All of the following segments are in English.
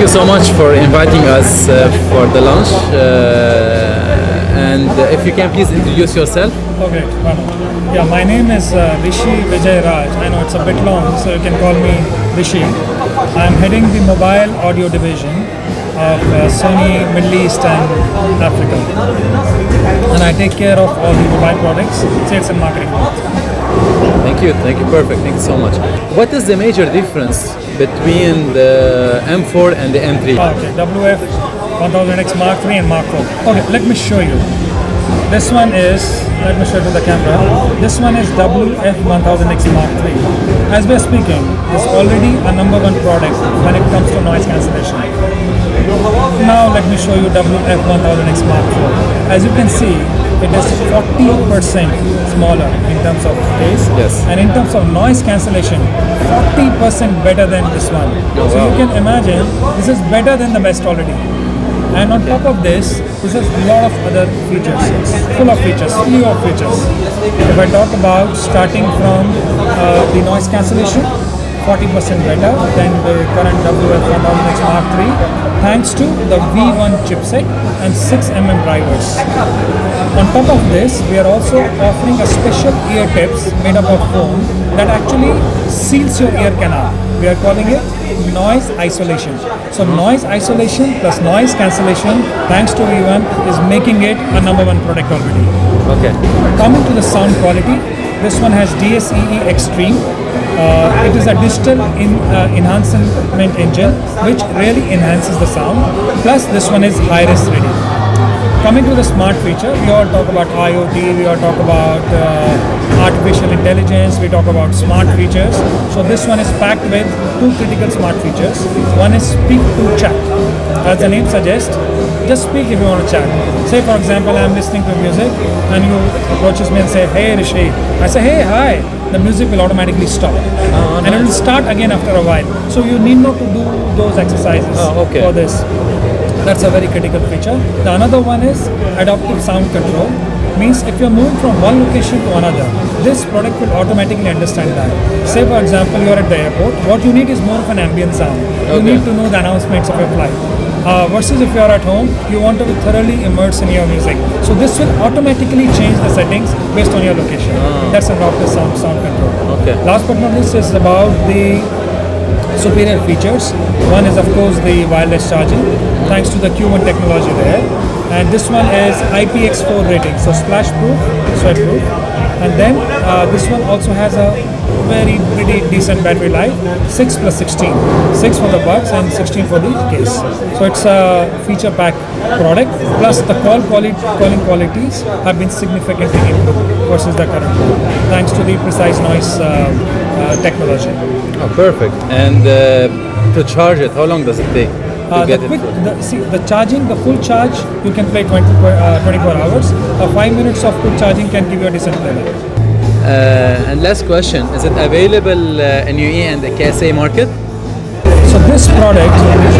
you so much for inviting us for the lunch. And if you can please introduce yourself. Okay, yeah, my name is Rishi Vijay Raj. I know it's a bit long, so you can call me Rishi. I'm heading the mobile audio division of Sony Middle East and Africa. And I take care of all the mobile products, sales and marketing. Thank you, perfect, thank you so much. What is the major difference between the M4 and the M3? Okay, WF-1000XM4 and Mark 4. Okay, let me show you. This one is, let me show you to the camera. This one is WF-1000XM4. As we are speaking, it's already a #1 product when it comes to noise cancellation. Now let me show you WF-1000XM4. As you can see, it is 40% smaller in terms of case, yes, and in terms of noise cancellation, 40% better than this one. Oh, so wow. you can imagine this is better than the best already. And on top of this has a lot of other features. It's full of features, slew of features. If I talk about starting from the noise cancellation, 40% better than the current WF-1000XM4, thanks to the V1 chipset and 6mm drivers. On top of this, we are also offering a special ear tips made up of foam that actually seals your ear canal. We are calling it noise isolation. So noise isolation plus noise cancellation, thanks to V1, is making it a #1 product already. Okay. Coming to the sound quality, this one has DSEE Extreme. It is a digital enhancement engine which really enhances the sound. Plus this one is high-res ready. Coming to the smart feature, we all talk about IoT, we all talk about artificial intelligence, we talk about smart features. So this one is packed with 2 critical smart features. One is speak to chat. As the name suggests, just speak if you want to chat. Say for example, I'm listening to music and you approaches me and say, "Hey Rishi." I say, "Hey, hi." The music will automatically stop. And it will start again after a while. So you need not to do those exercises for this. That's a very critical feature. The another one is adaptive sound control. Means if you're moving from one location to another, this product will automatically understand that. Say for example, you're at the airport, what you need is more of an ambient sound. You need to know the announcements of your flight. Versus if you're at home, you want to be thoroughly immersed in your music. So this will automatically change the settings based on your location. That's adaptive sound control. Okay. Last but not least is about the superior features. One is of course the wireless charging, thanks to the Q1 technology there. And this one is IPX4 rating, so splash proof, sweat proof. And then this one also has a very pretty decent battery life, 6 plus 16. 6 for the buds and 16 for the case. So it's a feature packed product, plus the calling qualities have been significantly improved versus the current one, thanks to the precise noise technology. Oh, perfect. And to charge it, how long does it take? The charging, the full charge, you can play 24 hours. 5 minutes of full charging can give you a decent playback. And last question, is it available in UAE and the KSA market? So this product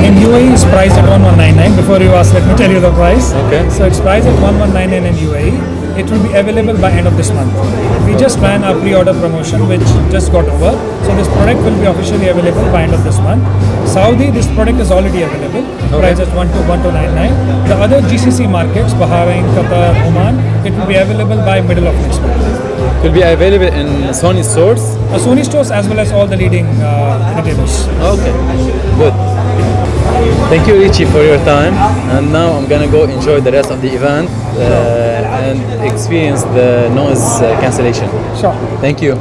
in UAE is priced at 1199. Before you ask, let me tell you the price. Okay. So it's priced at 1199 in UAE. It will be available by end of this month. We just ran a pre-order promotion which just got over. So this product will be officially available by end of this month. Saudi, this product is already available. Price at 1299. The other GCC markets, Bahrain, Qatar, Oman, it will be available by middle of next month. It will be available in Sony stores? Sony stores as well as all the leading retailers. Okay, good. Thank you, Rishi, for your time. And now I'm gonna go enjoy the rest of the event and experience the noise cancellation. Sure. Thank you.